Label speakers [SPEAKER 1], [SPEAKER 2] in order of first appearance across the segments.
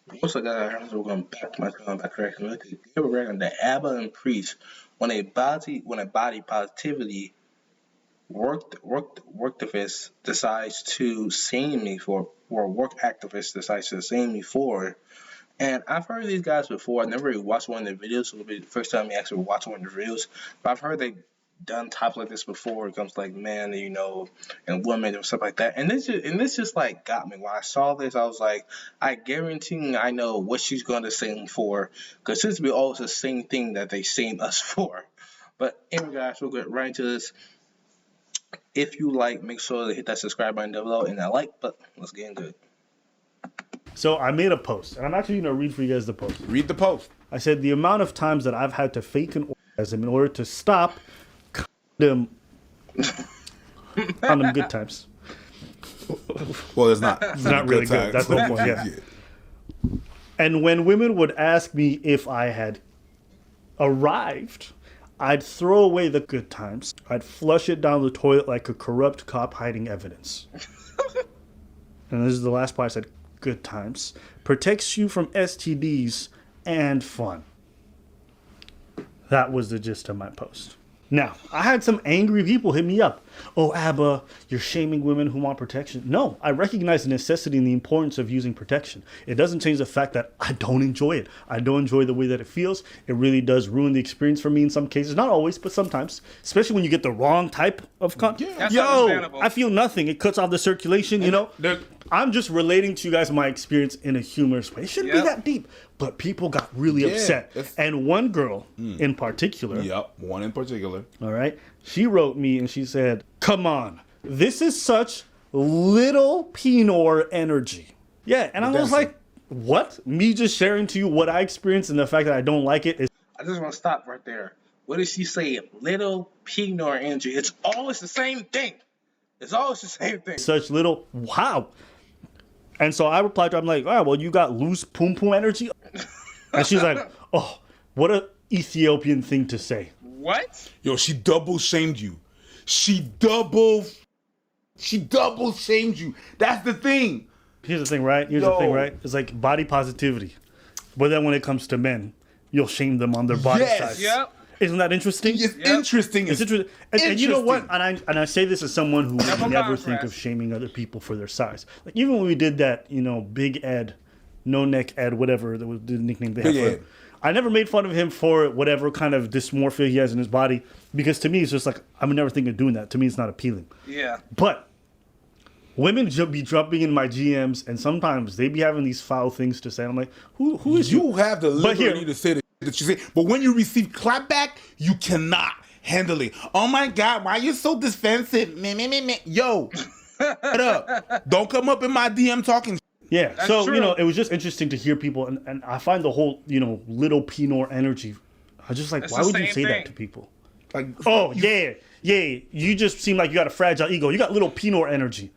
[SPEAKER 1] What's up, guys? We're going back to my channel back correction. Look at give a record on the ABA&PREACH when a body positivity work activist decides to shame me for or work activist decides to shame me for. And I've heard these guys before. I never really watched one of their videos. So it'll be the first time I actually watch one of their videos. But I've heard they done topics like this before. It comes to, like men, and women and stuff like that. And this just like got me. When I saw this, I was like, I guarantee I know what she's going to sing for, because it seems to be always the same thing that they sing us for. But anyway, guys, we'll get right into this. If you like, make sure to hit that subscribe button down below and that like. But let's get into it.
[SPEAKER 2] So I made a post, and I'm actually going to read for you guys the post.
[SPEAKER 3] Read the post.
[SPEAKER 2] I said the amount of times that I've had to fake an orgasm in order to stop condom good times.
[SPEAKER 3] Well, it's not.
[SPEAKER 2] It's not really good. That's the point, yeah. And when women would ask me if I had arrived, I'd throw away the good times. I'd flush it down the toilet like a corrupt cop hiding evidence. And this is the last part. I said, good times. Protects you from STDs and fun. That was the gist of my post. Now, I had some angry people hit me up. Oh, Abba, you're shaming women who want protection. No, I recognize the necessity and the importance of using protection. It doesn't change the fact that I don't enjoy it. I don't enjoy the way that it feels. It really does ruin the experience for me in some cases. Not always, but sometimes. Especially when you get the wrong type of
[SPEAKER 1] That's
[SPEAKER 2] Yo,
[SPEAKER 1] understandable.
[SPEAKER 2] I feel nothing. It cuts off the circulation, I'm just relating to you guys my experience in a humorous way. It shouldn't be that deep. But people got really upset. And one girl in particular.
[SPEAKER 3] Yep, one in particular.
[SPEAKER 2] All right. She wrote me and she said, come on, this is such little Pinot energy. Yeah. And I was like, what? Me just sharing to you what I experienced and the fact that I don't like it is.
[SPEAKER 1] I just want to stop right there. What did she say? Little Pinot energy. It's always the same thing. It's always the same thing.
[SPEAKER 2] Such little, wow. And so I replied to her, I'm like, all right, well, you got loose pum pum energy. And she's like, oh, what a Ethiopian thing to say.
[SPEAKER 1] What?
[SPEAKER 3] Yo, she double shamed you. She double shamed you. That's the thing.
[SPEAKER 2] Here's the thing, right? It's like body positivity. But then when it comes to men, you'll shame them on their body size.
[SPEAKER 1] Yep.
[SPEAKER 2] Isn't that interesting?
[SPEAKER 3] It's interesting.
[SPEAKER 2] It's interesting. And you know what? And I say this as someone who would never think of shaming other people for their size. Like even when we did that, Big Ed, No Neck Ed, whatever that was the nickname they had for him. I never made fun of him for whatever kind of dysmorphia he has in his body, because to me it's just like I would never think of doing that. To me it's not appealing.
[SPEAKER 1] Yeah.
[SPEAKER 2] But women be jumping in my GMs, and sometimes they be having these foul things to say. I'm like, who is you?
[SPEAKER 3] You have the liberty to say that you say, but when you receive clapback, you cannot handle it. Oh my God, why are you so defensive? Me. Yo, shut up. Don't come up in my DM talking.
[SPEAKER 2] Yeah,
[SPEAKER 1] That's
[SPEAKER 2] so,
[SPEAKER 1] true.
[SPEAKER 2] It was just interesting to hear people, and I find the whole, little Pinot energy, I was just like,
[SPEAKER 1] It's
[SPEAKER 2] why
[SPEAKER 1] the
[SPEAKER 2] would you
[SPEAKER 1] same
[SPEAKER 2] say
[SPEAKER 1] thing.
[SPEAKER 2] that to people?
[SPEAKER 3] Like,
[SPEAKER 2] Oh, yeah, you just seem like you got a fragile ego. You got little Pinot energy.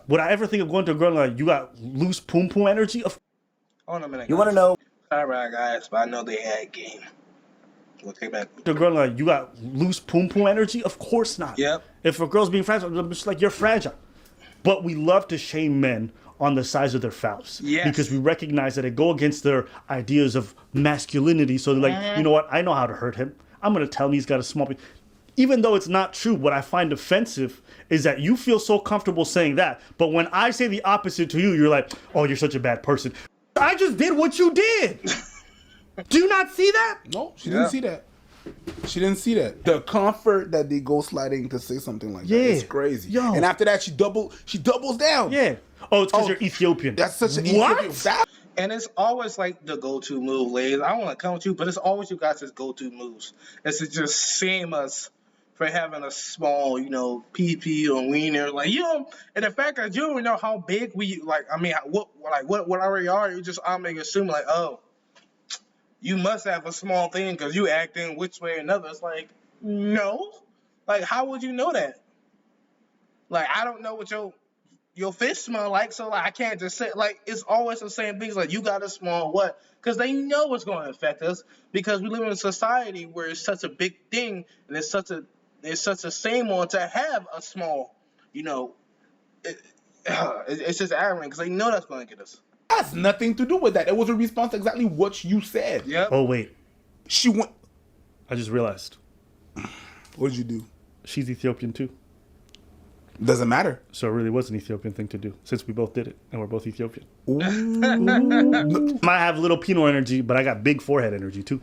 [SPEAKER 2] Would I ever think of going to a girl like, you got loose pum pum energy?
[SPEAKER 1] Hold on a minute.
[SPEAKER 2] You want to know?
[SPEAKER 1] All right, guys, but I know they had game. We'll take back.
[SPEAKER 2] The girl like, you got loose pum pum energy? Of course not.
[SPEAKER 1] Yep.
[SPEAKER 2] If a girl's being fragile, I'm just like, you're fragile. But we love to shame men on the size of their phallus.
[SPEAKER 1] Yes.
[SPEAKER 2] Because we recognize that it go against their ideas of masculinity. So they're like, you know what? I know how to hurt him. I'm going to tell him he's got a small penis. Even though it's not true, what I find offensive is that you feel so comfortable saying that. But when I say the opposite to you, you're like, oh, you're such a bad person. I just did what you did. Do you not see that?
[SPEAKER 3] no, she didn't see that. She didn't see that. The comfort that they go sliding to say something like that is crazy.
[SPEAKER 2] Yo.
[SPEAKER 3] And after that, she doubles down.
[SPEAKER 2] Yeah. Oh, it's because you're Ethiopian.
[SPEAKER 3] That's such an
[SPEAKER 2] What?
[SPEAKER 3] Ethiopian.
[SPEAKER 1] And it's always like the go-to move, ladies. I want to come with you, but it's always you guys' go-to moves. It's to just shame us for having a small, PP or wiener. Like, and the fact that you don't even know how big we, what already are, you just make assume, like, oh, you must have a small thing because you acting which way or another. It's like, no. Like, how would you know that? Like, I don't know what your fish smell like, so like I can't just say, like, it's always the same things. Like, you got a small what? Because they know it's going to affect us, because we live in a society where it's such a big thing, and it's such a shame on to have a small, it's just arrogant because they know that's going to get us.
[SPEAKER 3] Has nothing to do with that. It was a response to exactly what you said.
[SPEAKER 1] Yep.
[SPEAKER 2] Oh wait,
[SPEAKER 3] She went.
[SPEAKER 2] I just realized
[SPEAKER 3] What did you do?
[SPEAKER 2] she's Ethiopian too.
[SPEAKER 3] Doesn't matter.
[SPEAKER 2] So it really was an Ethiopian thing to do, since we both did it, and we're both Ethiopian.
[SPEAKER 3] Ooh.
[SPEAKER 2] Might have little Pinot energy, but I got big forehead energy too.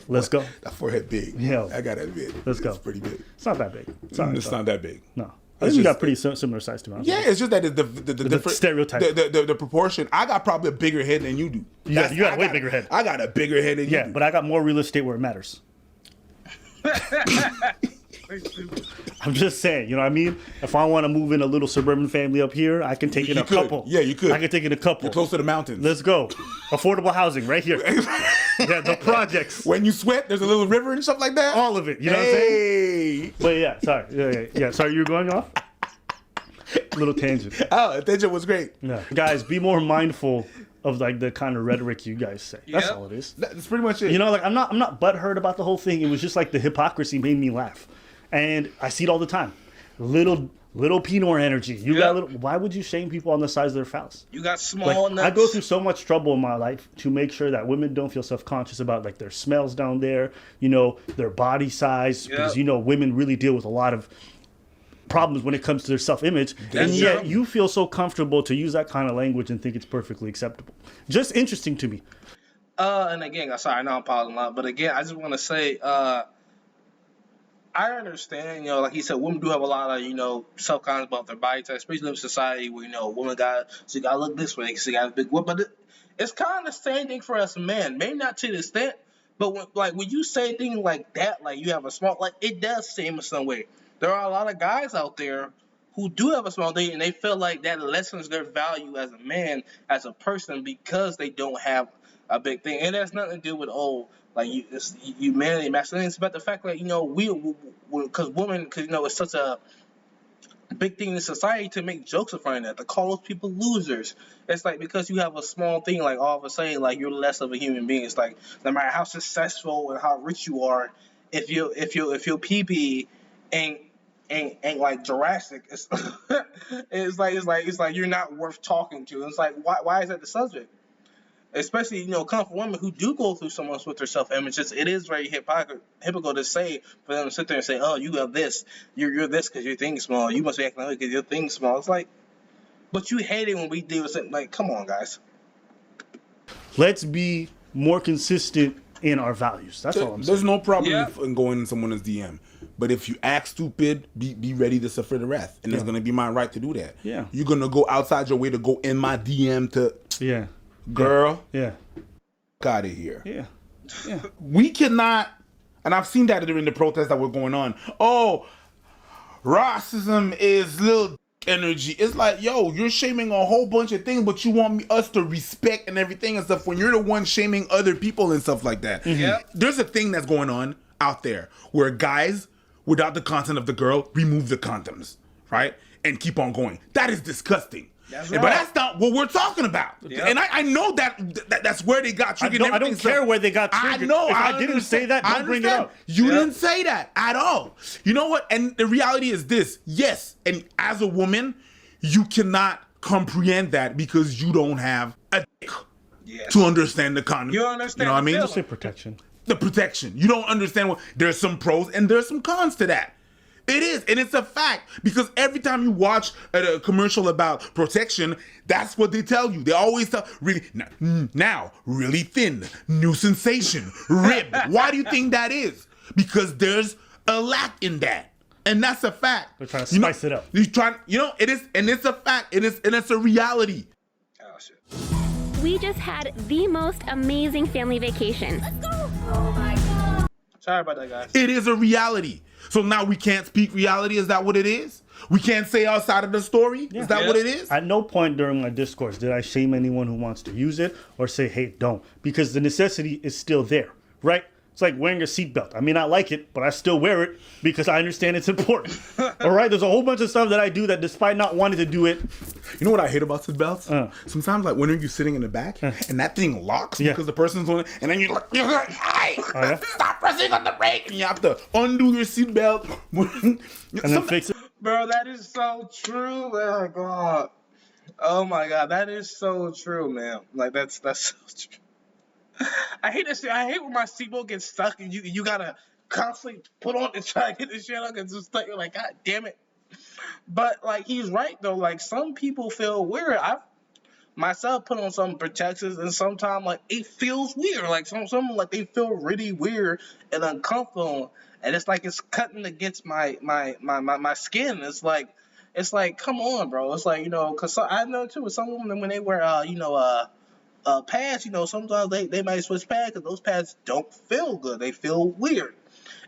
[SPEAKER 2] Let's go.
[SPEAKER 3] That forehead big.
[SPEAKER 2] Yeah.
[SPEAKER 3] I got to admit.
[SPEAKER 2] Let's go.
[SPEAKER 3] It's pretty big.
[SPEAKER 2] It's not that big. Sorry,
[SPEAKER 3] It's not that big.
[SPEAKER 2] No. I
[SPEAKER 3] It's
[SPEAKER 2] think you
[SPEAKER 3] just-
[SPEAKER 2] got pretty similar size to me.
[SPEAKER 3] Yeah, it's just that the different
[SPEAKER 2] stereotype.
[SPEAKER 3] the proportion. I got probably a bigger head than you do.
[SPEAKER 2] You got a
[SPEAKER 3] I
[SPEAKER 2] way bigger head.
[SPEAKER 3] I got a bigger head than you
[SPEAKER 2] Yeah,
[SPEAKER 3] do.
[SPEAKER 2] but I got more real estate where it matters. I'm just saying, you know what I mean? If I want to move in a little suburban family up here, I can take in
[SPEAKER 3] You
[SPEAKER 2] a
[SPEAKER 3] could.
[SPEAKER 2] couple.
[SPEAKER 3] Yeah, you could.
[SPEAKER 2] I can take in a couple.
[SPEAKER 3] You're close to the mountains.
[SPEAKER 2] Let's go. Affordable housing right here. Yeah, the projects.
[SPEAKER 3] When you sweat, there's a little river and stuff like that.
[SPEAKER 2] All of it. You know what I'm saying?
[SPEAKER 3] Hey.
[SPEAKER 2] But yeah, sorry. Yeah. Sorry, you were going off? Little tangent.
[SPEAKER 3] Oh, attention was great.
[SPEAKER 2] Yeah. Guys, be more mindful of like the kind of rhetoric you guys say. That's
[SPEAKER 1] Yep.
[SPEAKER 2] all it is.
[SPEAKER 3] That's pretty much it.
[SPEAKER 2] You know, like I'm not butthurt about the whole thing. It was just like the hypocrisy made me laugh. And I see it all the time. Little Pinot energy. You got little. Why would you shame people on the size of their phallus?
[SPEAKER 1] You got small
[SPEAKER 2] Like,
[SPEAKER 1] nuts.
[SPEAKER 2] I go through so much trouble in my life to make sure that women don't feel self-conscious about like their smells down there, you know, their body size, because you know women really deal with a lot of problems when it comes to their self-image, and
[SPEAKER 1] That's
[SPEAKER 2] yet
[SPEAKER 1] true.
[SPEAKER 2] you feel so comfortable to use that kind of language and think it's perfectly acceptable. Just interesting to me.
[SPEAKER 1] And again, sorry, I know I'm pausing a lot, but again, I just want to say, I understand, you know, like he said, women do have a lot of, you know, self-confidence about their body type, especially in society where, you know, women she got to look this way, she got a big whoop, but it's kind of the same thing for us men. Maybe not to the extent, but when you say things like that, like you have a small, like it does seem in some way. There are a lot of guys out there who do have a small thing, and they feel like that lessens their value as a man, as a person, because they don't have a big thing. And it has nothing to do with, like you manly masculinity. It's about the fact that, you know, because you know, it's such a big thing in society to make jokes in front of that, to call those people losers. It's like because you have a small thing, like all of a sudden, like you're less of a human being. It's like no matter how successful and how rich you are, if your pee ain't like Jurassic, it's like you're not worth talking to. It's like why is that the subject? Especially, you know, come from women who do go through so much with their self-image. It is very hypocritical to say, for them to sit there and say, oh, you have this, you're this because your thing's small, you must be acting like because your thing's small. It's like, but you hate it when we deal with something like, come on, guys.
[SPEAKER 2] Let's be more consistent in our values. That's all I'm saying.
[SPEAKER 3] There's no problem
[SPEAKER 1] Yeah.
[SPEAKER 3] in going in someone's DM. But if you act stupid, be ready to suffer the wrath. And it's going to be my right to do that.
[SPEAKER 2] Yeah.
[SPEAKER 3] You're going to go outside your way to go in my DM to,
[SPEAKER 2] Yeah.
[SPEAKER 3] girl,
[SPEAKER 2] Yeah.
[SPEAKER 3] out of here.
[SPEAKER 2] Yeah. Yeah.
[SPEAKER 3] We cannot, and I've seen that during the protests that were going on. Oh, racism is little energy. It's like, yo, you're shaming a whole bunch of things, but you want us to respect and everything and stuff when you're the one shaming other people and stuff like that.
[SPEAKER 1] Yep.
[SPEAKER 3] There's a thing that's going on out there where guys, without the consent of the girl, remove the condoms, right? And keep on going. That is disgusting.
[SPEAKER 1] That's
[SPEAKER 3] But
[SPEAKER 1] right.
[SPEAKER 3] that's not what we're talking about.
[SPEAKER 1] Yep.
[SPEAKER 3] And I know that's where they got triggered.
[SPEAKER 2] I don't care where they got
[SPEAKER 3] I
[SPEAKER 2] triggered.
[SPEAKER 3] know.
[SPEAKER 2] If I didn't say that, don't bring it
[SPEAKER 3] understand.
[SPEAKER 2] up.
[SPEAKER 3] You
[SPEAKER 1] Yep.
[SPEAKER 3] didn't say that at all. You know what? And the reality is this. Yes, and as a woman, you cannot comprehend that because you don't have a dick
[SPEAKER 1] Yes.
[SPEAKER 3] to understand the condom.
[SPEAKER 1] You understand
[SPEAKER 3] You know what I
[SPEAKER 1] the
[SPEAKER 3] mean?
[SPEAKER 1] feeling.
[SPEAKER 2] Just say protection.
[SPEAKER 3] The protection. You don't understand what there's some pros and there's some cons to that. It is, and it's a fact because every time you watch a commercial about protection, that's what they tell you. They always tell really now really thin, new sensation, rib. Why do you think that is? Because there's a lack in that, and that's a fact.
[SPEAKER 2] They're trying to spice it up.
[SPEAKER 3] You trying, it is, and it's a fact. It is, and it's a reality.
[SPEAKER 1] Oh, shit.
[SPEAKER 4] We just had the most amazing family vacation. Let's go! Oh my God.
[SPEAKER 1] Sorry about that, guys.
[SPEAKER 3] It is a reality. So now we can't speak reality. Is that what it is? We can't say outside of the story. Is that what it is?
[SPEAKER 2] At no point during my discourse did I shame anyone who wants to use it or say, hey, don't. Because the necessity is still there, right? It's like wearing a seatbelt. I may not like it, but I still wear it because I understand it's important. All right? There's a whole bunch of stuff that I do that despite not wanting to do it.
[SPEAKER 3] You know what I hate about seatbelts? Sometimes, like, when you're sitting in the back and that thing locks because the person's on it, and then you're like, hey, stop pressing on the brake, and you have to undo your seatbelt.
[SPEAKER 2] And then fix it.
[SPEAKER 1] Bro, that is so true. Oh, God. Oh my god, that is so true, man. Like that's so true. I hate this shit. I hate when my seatbelt gets stuck and you gotta constantly put on to try to get the shit out because it's stuck. You're like, God damn it. But like he's right though. Like some people feel weird. I myself put on some protections and sometimes like it feels weird. Like some like they feel really weird and uncomfortable and it's like it's cutting against my skin. It's like come on, bro. It's like, cause I know too with some women when they wear pads, sometimes they might switch pads because those pads don't feel good. They feel weird.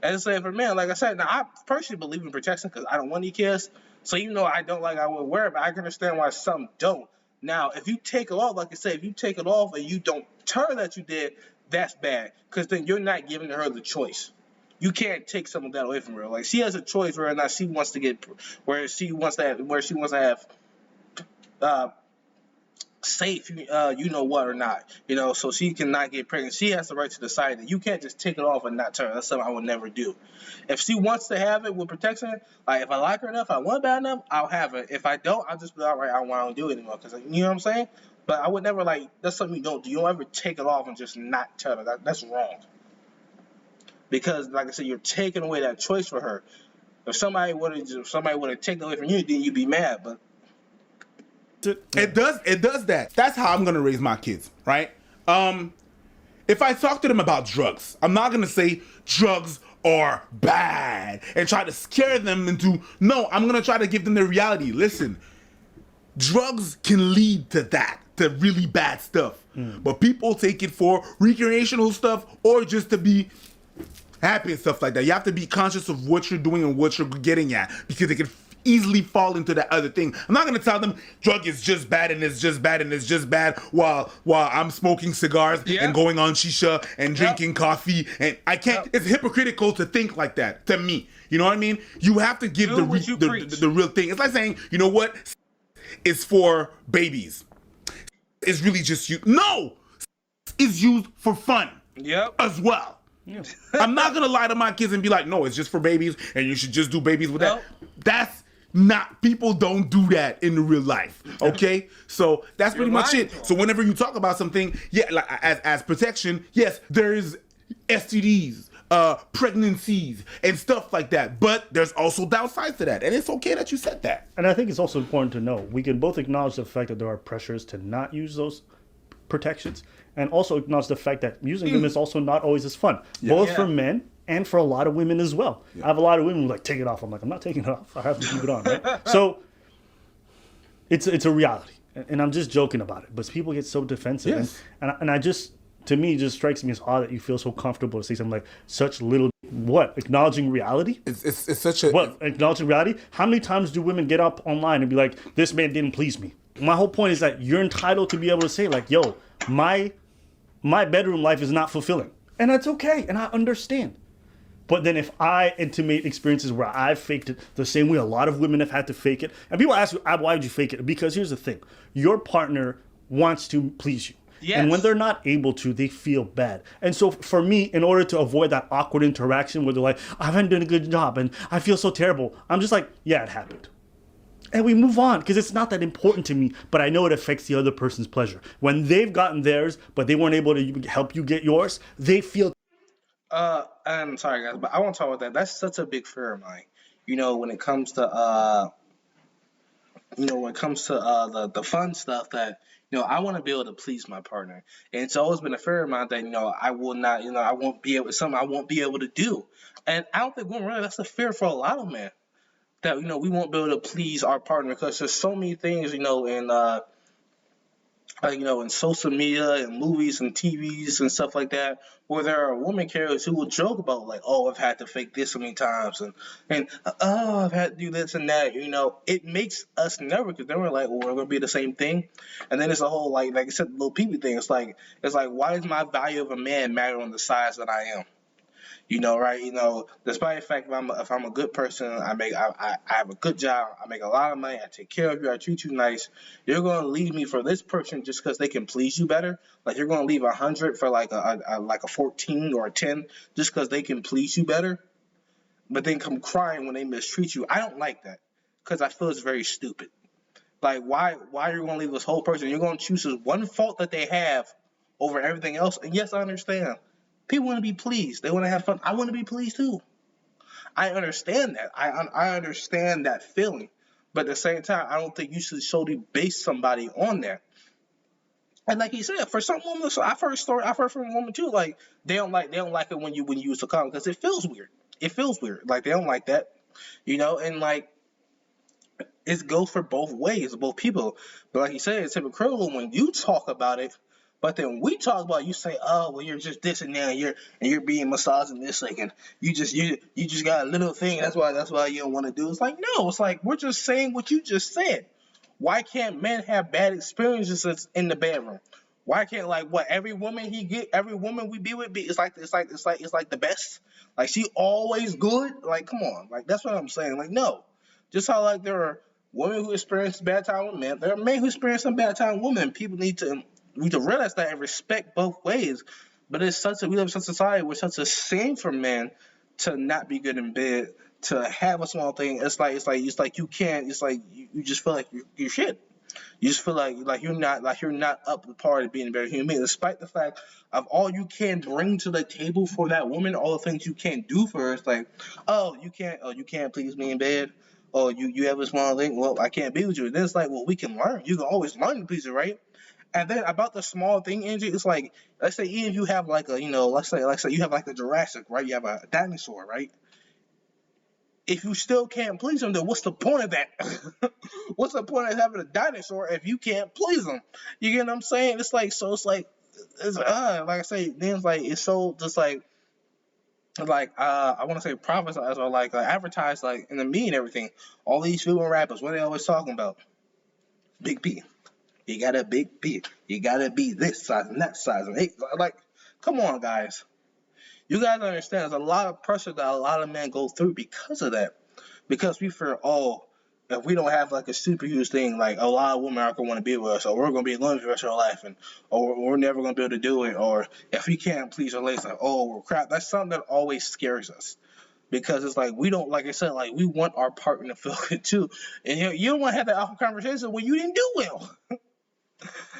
[SPEAKER 1] And it's like for men, like I said, now I personally believe in protection because I don't want any kids. So even though I don't like I would wear it, but I can understand why some don't. Now, if you take it off, like I said, if you take it off and you don't tell her that you did, that's bad because then you're not giving her the choice. You can't take some of that away from her. Like she has a choice whether or not she wants to get where she wants to have uh, safe, you know what or not, so she cannot get pregnant. She has the right to decide that. You can't just take it off and not tell her. That's something I would never do. If she wants to have it with protection, like if I like her enough, I want it bad enough, I'll have it. If I don't, I'll just be all right. I won't do it anymore because you know what I'm saying. But I would never like that's something you don't do. You don't ever take it off and just not tell her. That's wrong. Because like I said, you're taking away that choice for her. If somebody would have taken it away from you, then you'd be mad. But
[SPEAKER 3] It does that. That's how I'm gonna raise my kids, right? If I talk to them about drugs, I'm not gonna say drugs are bad and try to scare them into no, I'm gonna try to give them the reality. Listen, drugs can lead to that, to really bad stuff. But people take it for recreational stuff or just to be happy and stuff like that. You have to be conscious of what you're doing and what you're getting at because it can easily fall into that other thing. I'm not gonna tell them drug is just bad and it's just bad and it's just bad while I'm smoking cigars and going on shisha and drinking coffee, and I can't. It's hypocritical to think like that to me. You know what I mean? You have to give the real thing. It's like saying, you know what? It's for babies. It's really just you. No, it's used for fun. As well. I'm not gonna lie to my kids and be like, no, it's just for babies and you should just do babies with that. That's not, people don't do that in the real life. Okay? So that's pretty much it. So whenever you talk about something, like as protection, yes, there is STDs, pregnancies and stuff like that. But there's also downsides to that. And it's okay that you said that.
[SPEAKER 2] And I think it's also important to know, we can both acknowledge the fact that there are pressures to not use those protections and also acknowledge the fact that using them is also not always as fun, both for men and for a lot of women as well. I have a lot of women who like, take it off. I'm like, I'm not taking it off. I have to keep it on, right? So it's a reality. And I'm just joking about it. But people get so defensive. And I just, to me, it just strikes me as odd that you feel so comfortable to say something like such little, what, acknowledging reality?
[SPEAKER 3] It's such a...
[SPEAKER 2] What, acknowledging reality? How many times do women get up online and be like, this man didn't please me? My whole point is that you're entitled to be able to say like, yo, my bedroom life is not fulfilling. And that's okay. And I understand. But then if I intimate experiences where I've faked it the same way a lot of women have had to fake it, and people ask, why would you fake it? Because here's the thing. Your partner wants to please you. Yes. And when they're not able to, they feel bad. And so for me, in order to avoid that awkward interaction where they're like, I haven't done a good job and I feel so terrible, I'm just like, yeah, it happened. And we move on because it's not that important to me, but I know it affects the other person's pleasure. When they've gotten theirs, but they weren't able to help you get yours, they feel...
[SPEAKER 1] I'm sorry guys, but I won't talk about that. That's such a big fear of mine. When it comes to the fun stuff that I want to be able to please my partner, and it's always been a fear of mine that I will not, I won't be able something I won't be able to do, and I don't think women really that's a fear for a lot of men that we won't be able to please our partner because there's so many things in social media and movies and TVs and stuff like that, where there are women characters who will joke about like, oh, I've had to fake this so many times, and oh, I've had to do this and that. It makes us nervous because then we're like, well, we're gonna be the same thing, and then it's a whole like I said, little peepee thing. It's like why does my value of a man matter on the size that I am? Right? Despite the fact if I'm a good person, I have a good job, I make a lot of money, I take care of you, I treat you nice. You're gonna leave me for this person just because they can please you better. Like you're gonna leave 100 for like a 14 or a 10 just because they can please you better, but then come crying when they mistreat you. I don't like that because I feel it's very stupid. Like, why are you gonna leave this whole person? You're gonna choose this one fault that they have over everything else. And yes, I understand. People want to be pleased. They want to have fun. I want to be pleased too. I understand that. I understand that feeling. But at the same time, I don't think you should solely base somebody on that. And like he said, for some women, so I've heard from a woman too. Like they don't like it when you use the condom because it feels weird. It feels weird. Like they don't like that, And like it goes for both ways, both people. But like you said, it's hypocritical when you talk about it. But then we talk about it, you say, oh well, you're just this and that, and you're being massaged and this, like, and you just got a little thing. That's why you don't want to do. It's like no, it's like we're just saying what you just said. Why can't men have bad experiences in the bedroom? Why can't like what every woman we be with it's like the best? Like she always good? Like come on, like that's what I'm saying. Like no, just how like there are women who experience bad time with men, there are men who experience some bad time with women. People need to realize that and respect both ways. But we live in such a society where it's such a shame for men to not be good in bed, to have a small thing. It's like you can't. It's like you just feel like you're shit. You just feel like you're not up to par to being a better human being, despite the fact of all you can bring to the table for that woman, all the things you can't do for her. It's like, you can't please me in bed. Oh, you have a small thing. Well, I can't be with you. And then it's like, well, we can learn. You can always learn to please her, right? And then about the small thing, Angie, it's like, let's say even if you have like a, let's say you have like a Jurassic, right? You have a dinosaur, right? If you still can't please them, then what's the point of that? What's the point of having a dinosaur if you can't please them? You get what I'm saying? It's like like I say, then it's like it's so just like I want to say prophesize or like advertise like in the media and everything. All these female rappers, what are they always talking about? Big P. You got a big P. You gotta be this size and that size and like, come on, guys. You guys understand there's a lot of pressure that a lot of men go through because of that. Because we fear, if we don't have like a super huge thing, like a lot of women aren't gonna want to be with us, or we're gonna be alone for the rest of our life, or we're never gonna be able to do it, or if we can't please our ladies, like, we're crap. That's something that always scares us. Because it's like we don't, like I said, like we want our partner to feel good too, and you don't want to have that awful conversation when you didn't do well.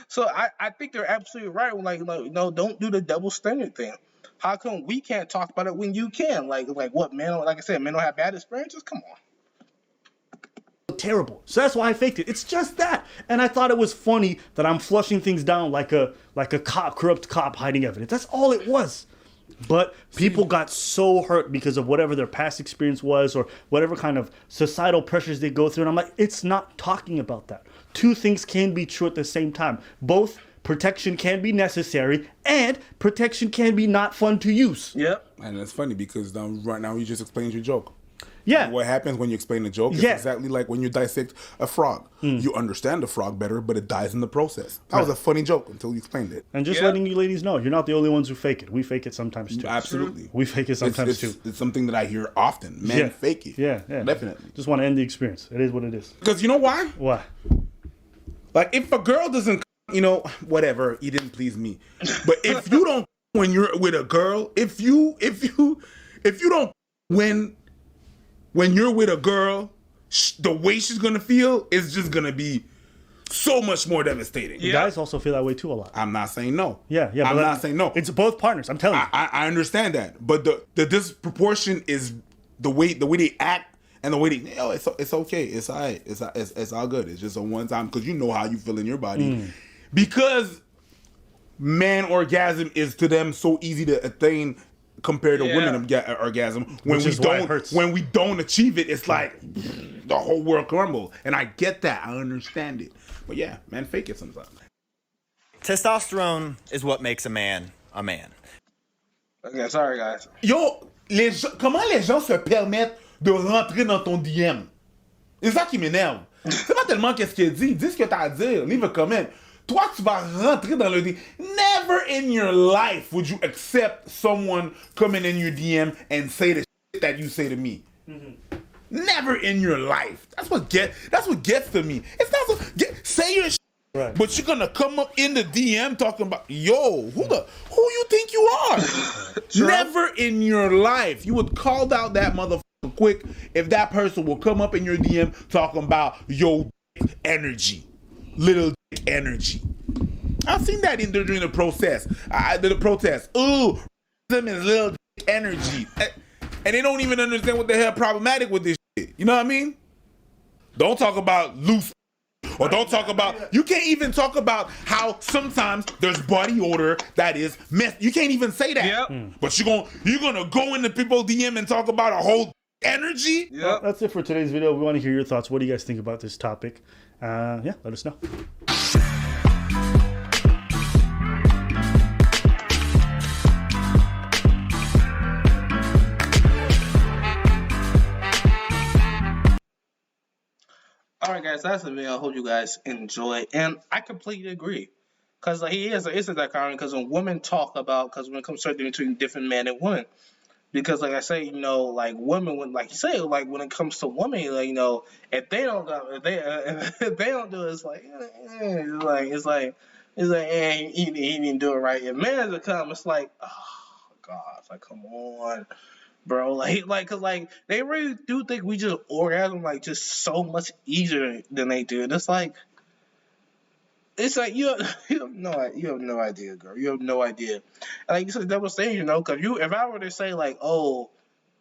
[SPEAKER 1] So I think they're absolutely right. Like no, don't do the double standard thing. How come we can't talk about it when you can? Like what, men? Like I said, men don't have bad experiences. Come on.
[SPEAKER 2] Terrible. So that's why I faked it. It's just that. And I thought it was funny that I'm flushing things down like a corrupt cop hiding evidence. That's all it was. But people got so hurt because of whatever their past experience was or whatever kind of societal pressures they go through. And I'm like, it's not talking about that. Two things can be true at the same time. Both protection can be necessary and protection can be not fun to use.
[SPEAKER 1] Yep.
[SPEAKER 3] And it's funny because right now you just explained your joke.
[SPEAKER 2] Yeah.
[SPEAKER 3] What happens when you explain a joke is exactly like when you dissect a frog. You understand the frog better, but it dies in the process. That was a funny joke until you explained it.
[SPEAKER 2] And just letting you ladies know, you're not the only ones who fake it. We fake it sometimes too.
[SPEAKER 3] Absolutely.
[SPEAKER 2] We fake it sometimes too.
[SPEAKER 3] It's something that I hear often. Men fake it.
[SPEAKER 2] Yeah.
[SPEAKER 3] Definitely.
[SPEAKER 2] Just want to end the experience. It is what it is.
[SPEAKER 3] Because you know why?
[SPEAKER 2] Why?
[SPEAKER 3] Like if a girl doesn't, whatever, he didn't please me. But if you don't, when you're with a girl, if you don't when you're with a girl, the way she's gonna feel is just gonna be so much more devastating.
[SPEAKER 2] Yeah. Guys also feel that way too a lot.
[SPEAKER 3] I'm not saying no.
[SPEAKER 2] Yeah.
[SPEAKER 3] I'm not saying no.
[SPEAKER 2] It's both partners. I'm telling you.
[SPEAKER 3] I understand that, but the disproportion is the way they act. And the way it's okay. It's all right. It's all good. It's just a one time because you know how you feel in your body. Because man orgasm is to them so easy to attain compared to women orgasm. When we don't achieve it, it's like the whole world crumbles. And I get that. I understand it. But yeah, men fake it sometimes.
[SPEAKER 5] Testosterone is what makes a man a man.
[SPEAKER 1] Okay, sorry guys.
[SPEAKER 3] Yo, comment les gens se permettent de rentrer dans ton DM? C'est ça qui m'énerve. C'est pas tellement qu'est-ce qu'il dit. Dis ce que t'as à dire. Leave a comment. Toi, tu vas rentrer dans le DM. Never in your life would you accept someone coming in your DM and say the shit that you say to me. Mm-hmm. Never in your life. That's what gets to me. It's not so say your shit. Right. But you're gonna come up in the DM talking about, yo, who you think you are? Sure. Never in your life. You would call out that motherfucker quick if that person will come up in your DM talking about, yo, energy. Little dick energy. I've seen that during the protest. The protest. Ooh, them is little dick energy. And they don't even understand what the hell problematic with this shit. You know what I mean? Don't talk about loose. Or don't talk about, you can't even talk about how sometimes there's body odor that is mess. You can't even say that.
[SPEAKER 1] Yep.
[SPEAKER 3] But you're gonna go into people's DM and talk about a whole energy?
[SPEAKER 1] Yep.
[SPEAKER 2] Well, that's it for today's video. We want to hear your thoughts. What do you guys think about this topic? Yeah, let us know.
[SPEAKER 1] All right, guys, that's the video. I hope you guys enjoy, and I completely agree, because like he is that kind. Because when women talk about, because when it comes to between different men and women, because like I say, like women, when like you say, like when it comes to women, like if they don't go, if they don't do it, it's like he didn't do it right. If men to come, it's like, oh God, it's like come on. Bro, cause they really do think we just orgasm just so much easier than they do. And it's like you have no idea, girl. You have no idea. And like you said, that was saying, cause if I were to say oh,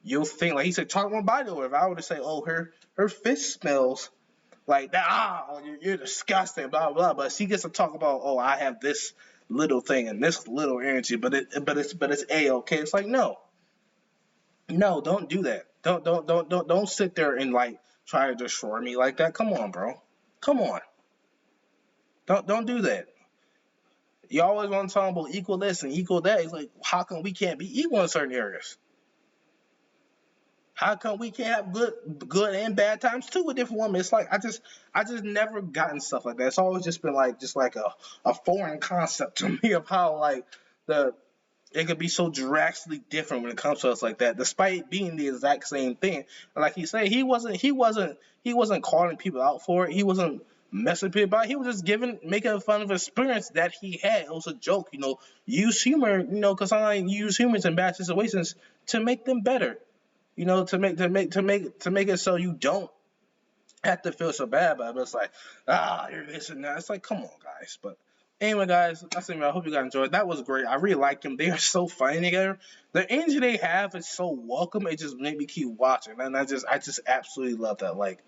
[SPEAKER 1] you'll think he said talk about body odor. If I were to say, oh, her fish smells like that, you're disgusting, blah blah. But she gets to talk about, oh, I have this little thing and this little energy, but it's A-okay. It's like no. No, don't do that. Don't sit there and try to destroy me like that. Come on, bro. Come on. Don't do that. You always want to talk about equal this and equal that. It's like, how come we can't be equal in certain areas? How come we can't have good and bad times too with different women? It's like I just never gotten stuff like that. It's always just been a foreign concept to me of how it could be so drastically different when it comes to us like that, despite being the exact same thing. And like he said, he wasn't calling people out for it. He wasn't messing with people about it. He was just making fun of an experience that he had. It was a joke, use humor, because sometimes you use humor in bad situations to make them better, to make it so you don't have to feel so bad about it. But it's like, you're this and that. It's like, come on, guys. But anyway, guys, that's it. I hope you guys enjoyed. That was great. I really like them. They are so funny together. The energy they have is so welcome. It just made me keep watching, and I just absolutely love that. Like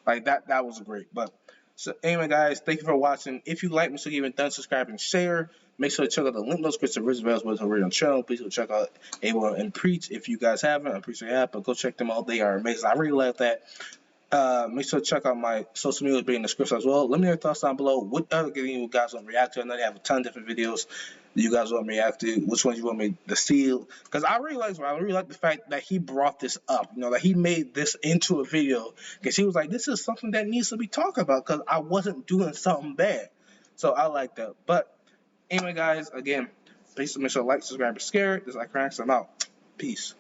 [SPEAKER 1] that was great. But so anyway, guys, thank you for watching. If you like me, so you haven't done, subscribe and share. Make sure to check out the link notes, Christopher Roosevelt's was over on the channel. Please go check out ABA&PREACH if you guys haven't. I'm pretty sure you have, but go check them out. They are amazing. I really love that. Make sure to check out my social media being in the description as well. Let me know your thoughts down below. What other game you guys want to react to? I know they have a ton of different videos that you guys want me to react to. Which ones you want me to see? Because I really like the fact that he brought this up. That he made this into a video. Because he was like, this is something that needs to be talked about. Because I wasn't doing something bad. So I like that. But anyway, guys, again, please make sure to like, subscribe, and share. This is Cracks. I'm out. Peace.